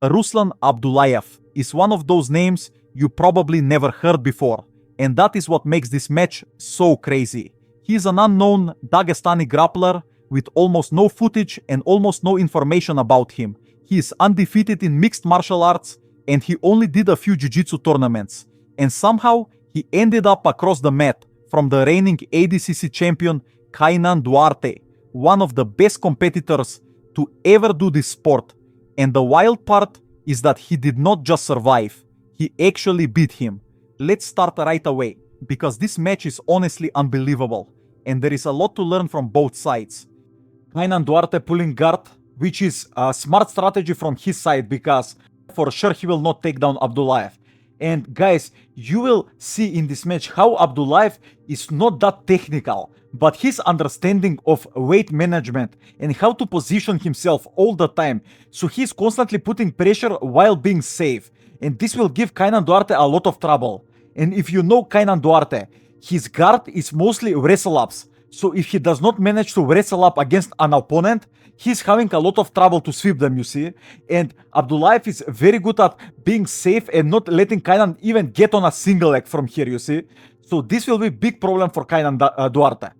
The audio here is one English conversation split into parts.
Ruslan Abdullayev is one of those names you probably never heard before, and that is what makes this match so crazy. He is an unknown Dagestani grappler with almost no footage and almost no information about him. He is undefeated in mixed martial arts, and he only did a few jiu-jitsu tournaments. And somehow, he ended up across the mat from the reigning ADCC champion Kainan Duarte, one of the best competitors to ever do this sport. And the wild part is that he did not just survive, he actually beat him. Let's start right away, because this match is honestly unbelievable, and there is a lot to learn from both sides. Kainan Duarte pulling guard, which is a smart strategy from his side, because for sure he will not take down Abdullayev. And guys, you will see in this match how Abdullayev is not that technical, but his understanding of weight management and how to position himself all the time. So he's constantly putting pressure while being safe. And this will give Kainan Duarte a lot of trouble. And if you know Kainan Duarte, his guard is mostly wrestle ups. So if he does not manage to wrestle up against an opponent, he's having a lot of trouble to sweep them, you see. And Abdullayev is very good at being safe and not letting Kainan even get on a single leg from here, you see. So this will be a big problem for Kainan Duarte.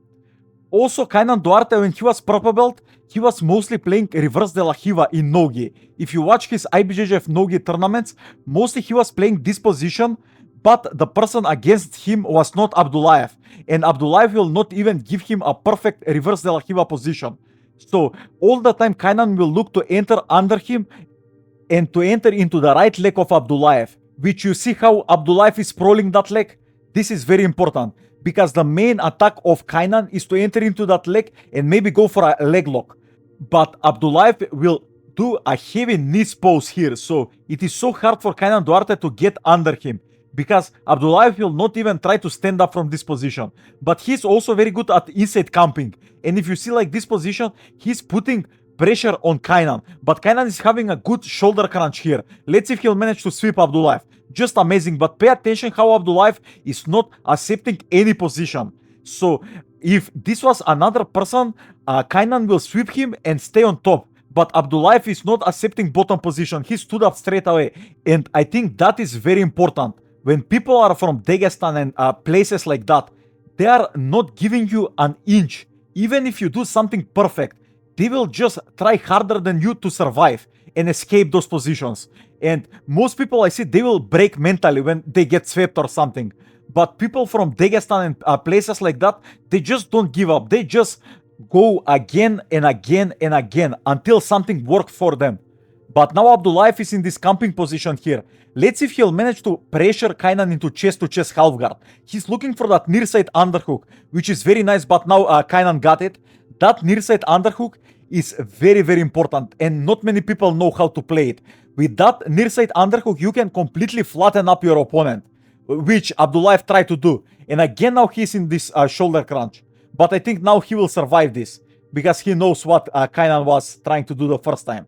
Also, Kainan Duarte, when he was purple belt, he was mostly playing reverse de la Hiva in nogi. If you watch his IBJJF nogi tournaments, mostly he was playing this position, but the person against him was not Abdullayev. And Abdullayev will not even give him a perfect reverse de la Hiva position. So all the time Kainan will look to enter under him and to enter into the right leg of Abdullayev, which you see how Abdullayev is sprawling that leg. This is very important because the main attack of Kainan is to enter into that leg and maybe go for a leg lock. But Abdullayev will do a heavy knee pose here, so it is so hard for Kainan Duarte to get under him, because Abdullayev will not even try to stand up from this position. But he's also very good at inside camping. And if you see like this position, he's putting pressure on Kainan. But Kainan is having a good shoulder crunch here. Let's see if he'll manage to sweep Abdullayev. Just amazing. But pay attention how Abdullayev is not accepting any position. So if this was another person, Kainan will sweep him and stay on top. But Abdullayev is not accepting bottom position. He stood up straight away. And I think that is very important. When people are from Dagestan and places like that, they are not giving you an inch. Even if you do something perfect, they will just try harder than you to survive and escape those positions. And most people I see, they will break mentally when they get swept or something. But people from Dagestan and places like that, they just don't give up. They just go again and again and again until something works for them. But now Abdullayev is in this camping position here. Let's see if he'll manage to pressure Kainan into chest-to-chest half guard. He's looking for that near side underhook, which is very nice, but now Kainan got it. That near side underhook is very, very important, and not many people know how to play it. With that near side underhook, you can completely flatten up your opponent, which Abdullayev tried to do. And again, now he's in this shoulder crunch. But I think now he will survive this, because he knows what Kainan was trying to do the first time.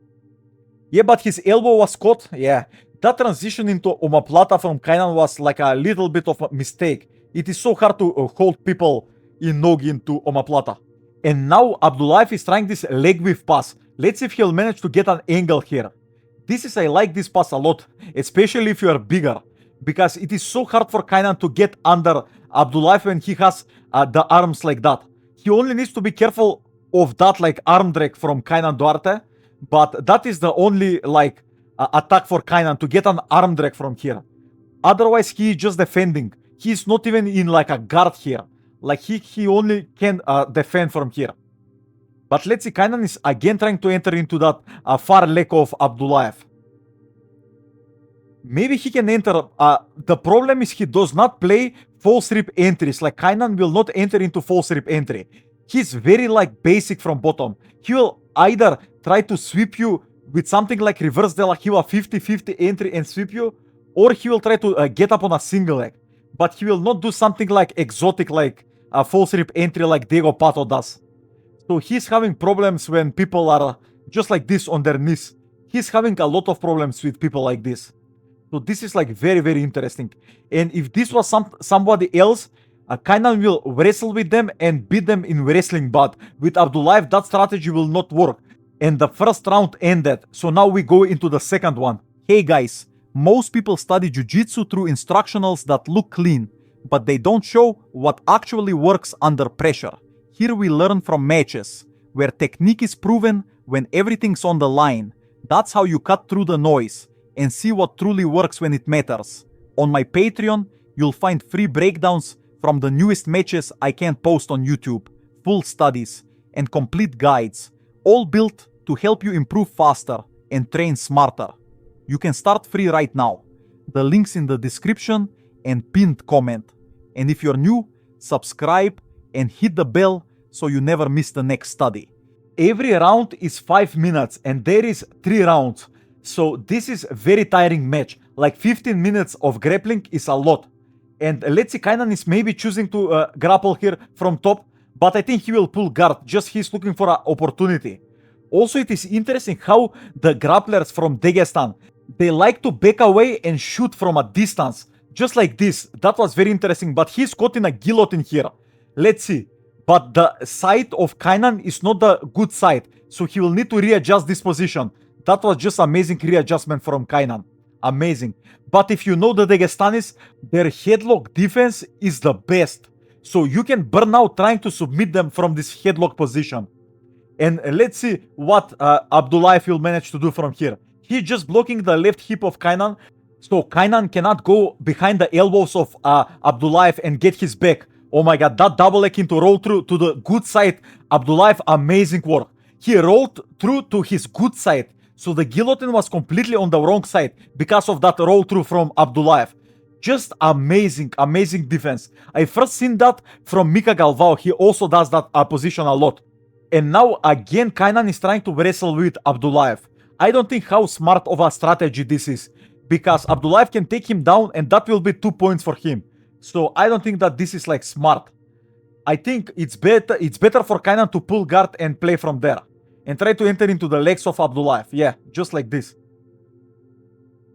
Yeah, but his elbow was caught. Yeah, that transition into omoplata from Kainan was like a little bit of a mistake. It is so hard to hold people in nogi into omoplata. And now Abdullayev is trying this leg whip pass. Let's see if he'll manage to get an angle here. I like this pass a lot, especially if you are bigger, because it is so hard for Kainan to get under Abdullayev when he has the arms like that. He only needs to be careful of that like arm drag from Kainan Duarte. But that is the only like attack for Kainan, to get an arm drag from here. Otherwise, he is just defending. He's not even in like a guard here. Like he only can defend from here. But let's see, Kainan is again trying to enter into that far leg of Abdullayev. Maybe he can enter. The problem is he does not play false rib entries. Like Kainan will not enter into false rib entry. He's very like basic from bottom. He will either try to sweep you with something like reverse de la Hiva 50-50 entry and sweep you, or he will try to get up on a single leg. But he will not do something like exotic like a false rib entry like Diego Pato does. So he's having problems when people are just like this on their knees. He's having a lot of problems with people like this. So this is like very, very interesting. And if this was somebody else, Kainan will wrestle with them and beat them in wrestling, but with Abdullayev, that strategy will not work. And the first round ended, so now we go into the second one. Hey guys, most people study jiu-jitsu through instructionals that look clean, but they don't show what actually works under pressure. Here we learn from matches, where technique is proven when everything's on the line. That's how you cut through the noise and see what truly works when it matters. On my Patreon, you'll find free breakdowns from the newest matches I can't post on YouTube, full studies, and complete guides, all built to help you improve faster and train smarter. You can start free right now. The link's in the description and pinned comment. And if you're new, subscribe and hit the bell so you never miss the next study. Every round is 5 minutes and there is 3 rounds. So this is a very tiring match. Like 15 minutes of grappling is a lot. And let's see, Kainan is maybe choosing to grapple here from top, but I think he will pull guard, just he's looking for an opportunity. Also, it is interesting how the grapplers from Dagestan, they like to back away and shoot from a distance, just like this. That was very interesting, but he's caught in a guillotine here. Let's see. But the side of Kainan is not the good side, so he will need to readjust this position. That was just amazing readjustment from Kainan. Amazing. But if you know the Dagestanis, their headlock defense is the best. So you can burn out trying to submit them from this headlock position. And let's see what Abdullayev will manage to do from here. He's just blocking the left hip of Kainan. So Kainan cannot go behind the elbows of Abdullayev and get his back. Oh my god, that double leg into roll through to the good side. Abdullayev, amazing work. He rolled through to his good side. So the guillotine was completely on the wrong side because of that roll through from Abdullayev. Just amazing, amazing defense. I first seen that from Mika Galvao. He also does that position a lot. And now again Kainan is trying to wrestle with Abdullayev. I don't think how smart of a strategy this is, because Abdullayev can take him down and that will be 2 points for him. So I don't think that this is like smart. I think it's better for Kainan to pull guard and play from there. And try to enter into the legs of Abdullayev. Yeah, just like this.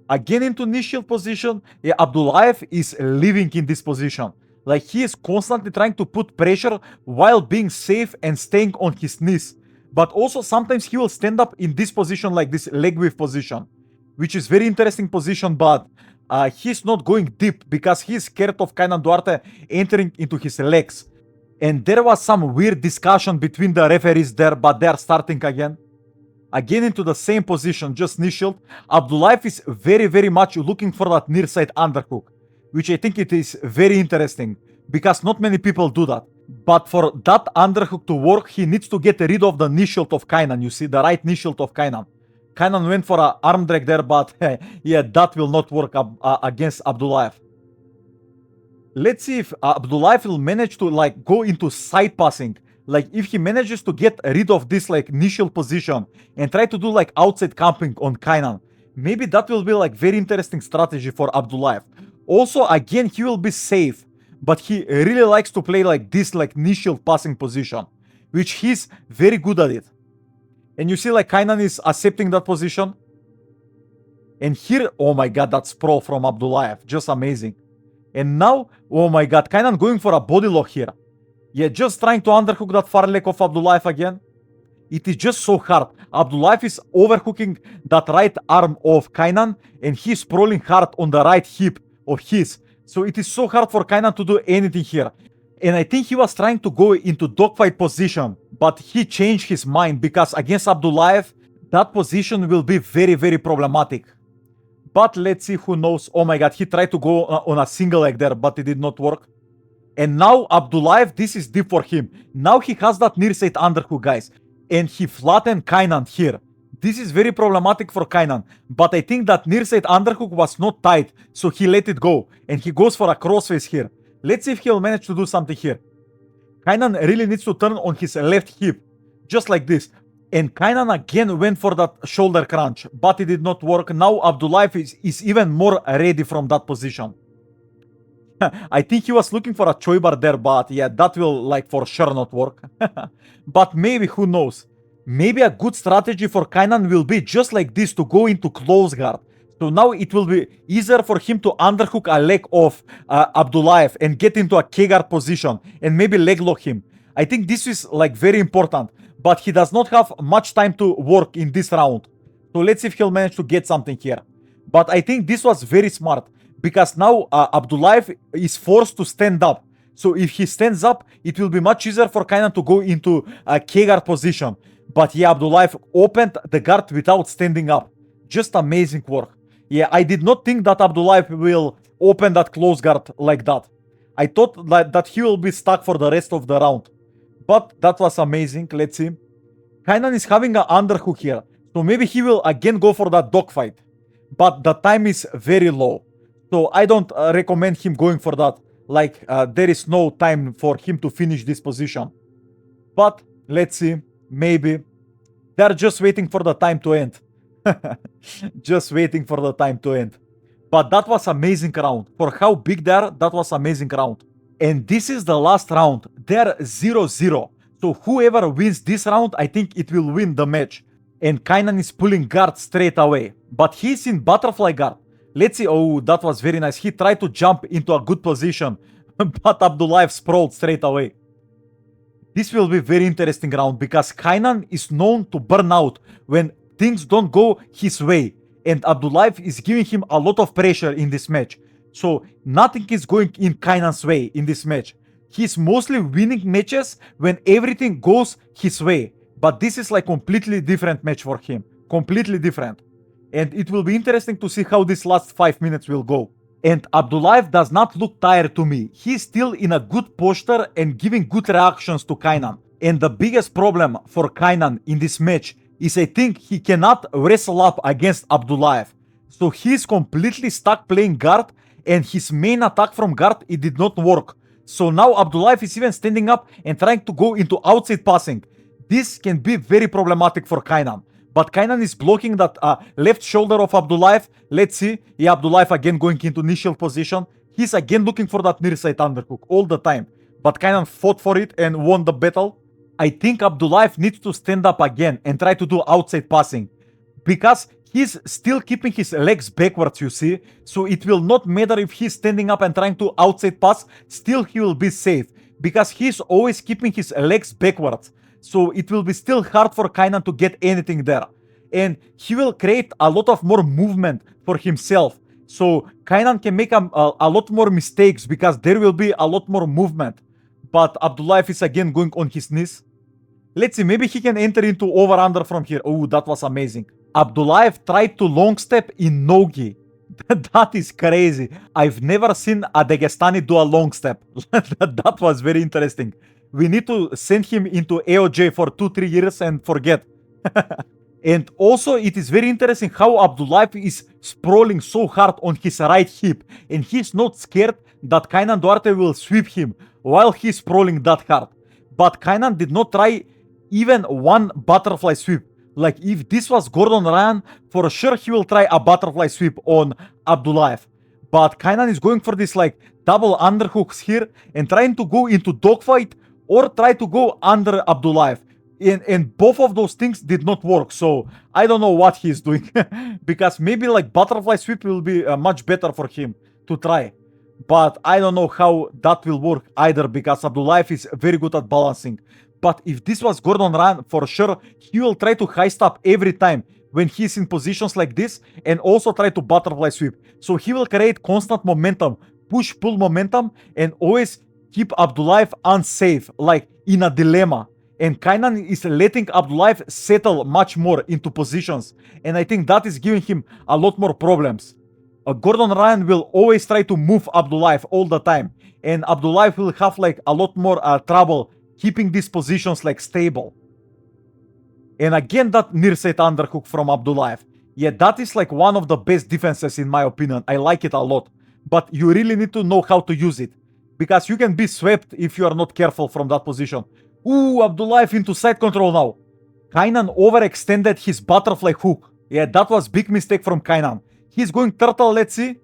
Again into knee shield position. Yeah, Abdullayev is living in this position. Like he is constantly trying to put pressure while being safe and staying on his knees. But also sometimes he will stand up in this position, like this leg whip position, which is very interesting position, but he's not going deep because he's scared of Kainan Duarte entering into his legs. And there was some weird discussion between the referees there, but they're starting again. Again into the same position, just knee shield. Abdullayev is very, very much looking for that near side underhook, which I think it is very interesting because not many people do that. But for that underhook to work, he needs to get rid of the knee shield of Kainan. You see, the right knee shield of Kainan. Kainan went for an arm drag there, but yeah, that will not work against Abdullayev. Let's see if Abdullayev will manage to like go into side passing. Like if he manages to get rid of this like knee shield position and try to do like outside camping on Kainan, maybe that will be like very interesting strategy for Abdullayev. Also, again, he will be safe, but he really likes to play like this like knee shield passing position, which he's very good at it. And you see like Kainan is accepting that position. And here, oh my god, that sprawl from Abdullayev, just amazing. And now, oh my god, Kainan going for a body lock here. Yeah, just trying to underhook that far leg of Abdullayev again. It is just so hard. Abdullayev is overhooking that right arm of Kainan and he's sprawling hard on the right hip of his. So it is so hard for Kainan to do anything here. And I think he was trying to go into dogfight position, but he changed his mind because against Abdullayev, that position will be very, very problematic. But let's see, who knows. Oh my god, he tried to go on a single leg there, but it did not work. And now Abdullayev, this is deep for him. Now he has that near side underhook, guys. And he flattened Kainan here. This is very problematic for Kainan. But I think that near side underhook was not tight, so he let it go. And he goes for a crossface here. Let's see if he'll manage to do something here. Kainan really needs to turn on his left hip. Just like this. And Kainan again went for that shoulder crunch, but it did not work. Now Abdullayev is even more ready from that position. I think he was looking for a choi bar there, but yeah, that will like for sure not work. But maybe, who knows? Maybe a good strategy for Kainan will be just like this, to go into close guard. So now it will be easier for him to underhook a leg of Abdullayev and get into a K guard position and maybe leg lock him. I think this is like very important. but he does not have much time to work in this round. So let's see if he'll manage to get something here. But I think this was very smart, because now Abdullayev is forced to stand up. So if he stands up, it will be much easier for Kaynan to go into a K-guard position. But yeah, Abdullayev opened the guard without standing up. Just amazing work. Yeah, I did not think that Abdullayev will open that close guard like that. I thought that he will be stuck for the rest of the round. But that was amazing. Let's see. Kaynan is having an underhook here. So maybe he will again go for that dogfight. But the time is very low. So I don't recommend him going for that. Like, there is no time for him to finish this position. But let's see. Maybe. They're just waiting for the time to end. Just waiting for the time to end. But that was amazing round. For how big they are, that was amazing round. And this is the last round. They're 0-0. So whoever wins this round, I think it will win the match. And Kaynan is pulling guard straight away. But he's in butterfly guard. Let's see. Oh, that was very nice. He tried to jump into a good position. But Abdullayev sprawled straight away. This will be very interesting round, because Kaynan is known to burn out when things don't go his way. And Abdullayev is giving him a lot of pressure in this match. So nothing is going in Kaynan's way in this match. He's mostly winning matches when everything goes his way. But this is like completely different match for him. Completely different. And it will be interesting to see how this last 5 minutes will go. And Abdullayev does not look tired to me. He's still in a good posture and giving good reactions to Kaynan. And the biggest problem for Kaynan in this match is I think he cannot wrestle up against Abdullayev. So he's completely stuck playing guard, and his main attack from guard, it did not work. So now Abdullayev is even standing up and trying to go into outside passing. This can be very problematic for Kaynan. But Kaynan is blocking that left shoulder of Abdullayev. Let's see. Yeah, Abdullayev again going into initial position. He's again looking for that near side underhook all the time. But Kaynan fought for it and won the battle. I think Abdullayev needs to stand up again and try to do outside passing. Because he's still keeping his legs backwards, you see. So it will not matter if he's standing up and trying to outside pass. Still he will be safe. Because he's always keeping his legs backwards. So it will be still hard for Kaynan to get anything there. And he will create a lot of more movement for himself. So Kaynan can make a lot more mistakes because there will be a lot more movement. But Abdullayev is again going on his knees. Let's see, maybe he can enter into over-under from here. Oh, that was amazing. Abdullayev tried to long step in nogi. That is crazy. I've never seen a Dagestani do a long step. That was very interesting. We need to send him into AOJ for 2-3 years and forget. And also, it is very interesting how Abdullayev is sprawling so hard on his right hip. And he's not scared that Kaynan Duarte will sweep him while he's sprawling that hard. But Kaynan did not try even one butterfly sweep. Like, if this was Gordon Ryan, for sure he will try a butterfly sweep on Abdullayev. But Kaynan is going for this like double underhooks here and trying to go into dogfight or try to go under Abdullayev. And both of those things did not work. So I don't know what he's doing. Because maybe like butterfly sweep will be much better for him to try. But I don't know how that will work either, because Abdullayev is very good at balancing. But if this was Gordon Ryan, for sure, he will try to high stop every time when he's in positions like this, and also try to butterfly sweep. So he will create constant momentum, push-pull momentum, and always keep Abdullayev unsafe, like in a dilemma. And Kaynan is letting Abdullayev settle much more into positions. And I think that is giving him a lot more problems. Gordon Ryan will always try to move Abdullayev all the time. And Abdullayev will have like a lot more trouble keeping these positions like stable. And again, that near side underhook from Abdullayev. Yeah, that is like one of the best defenses in my opinion. I like it a lot. But you really need to know how to use it. Because you can be swept if you are not careful from that position. Ooh, Abdullayev into side control now. Kaynan overextended his butterfly hook. Yeah, that was big mistake from Kaynan. He's going turtle, let's see.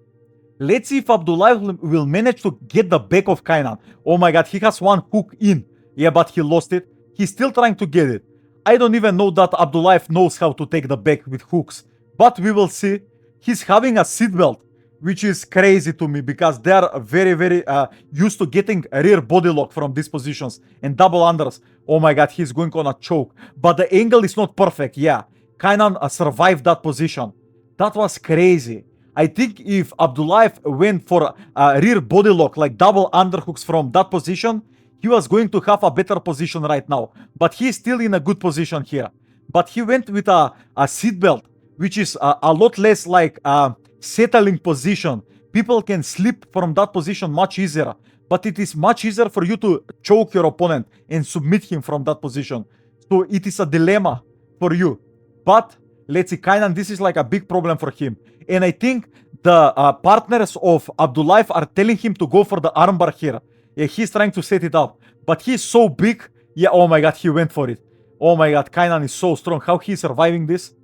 Let's see if Abdullayev will manage to get the back of Kaynan. Oh my god, he has one hook in. Yeah, but he lost it. He's still trying to get it. I don't even know that Abdullayev knows how to take the back with hooks. But we will see. He's having a seatbelt. which is crazy to me because they're very used to getting a rear body lock from these positions and double unders. Oh my god, he's going on a choke. But the angle is not perfect, yeah. Kainan survived that position. That was crazy. I think if Abdullayev went for a rear body lock, like double underhooks from that position, he was going to have a better position right now. But he's still in a good position here. But he went with a seatbelt, which is a lot less like a settling position. People can slip from that position much easier. But it is much easier for you to choke your opponent and submit him from that position. So it is a dilemma for you. But let's see, Kainan, this is like a big problem for him. And I think the partners of Abdullayev are telling him to go for the armbar here. Yeah, he's trying to set it up. But he's so big. Yeah, oh my god, he went for it. Oh my god, Kainan is so strong. How he's surviving this?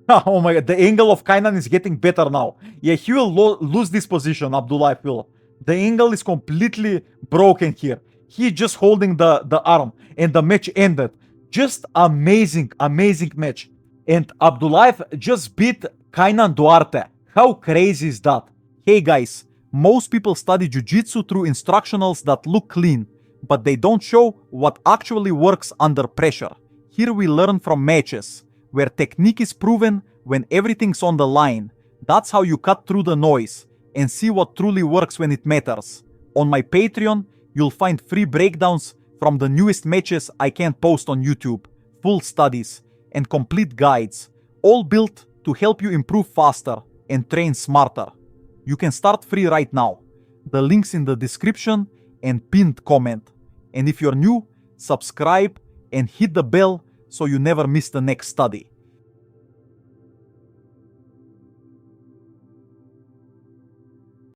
Oh my god, the angle of Kainan is getting better now. Yeah, he will lose this position, Abdullayev will. The angle is completely broken here. He's just holding the arm and the match ended. Just amazing match. And Abdullayev just beat Kainan Duarte. How crazy is that? Hey guys, most people study jiu-jitsu through instructionals that look clean, but they don't show what actually works under pressure. Here we learn from matches, where technique is proven when everything's on the line. That's how you cut through the noise and see what truly works when it matters. On my Patreon, you'll find free breakdowns from the newest matches I can't post on YouTube, full studies, and complete guides, all built to help you improve faster and train smarter. You can start free right now. The link's in the description and pinned comment. And if you're new, subscribe and hit the bell so you never miss the next study.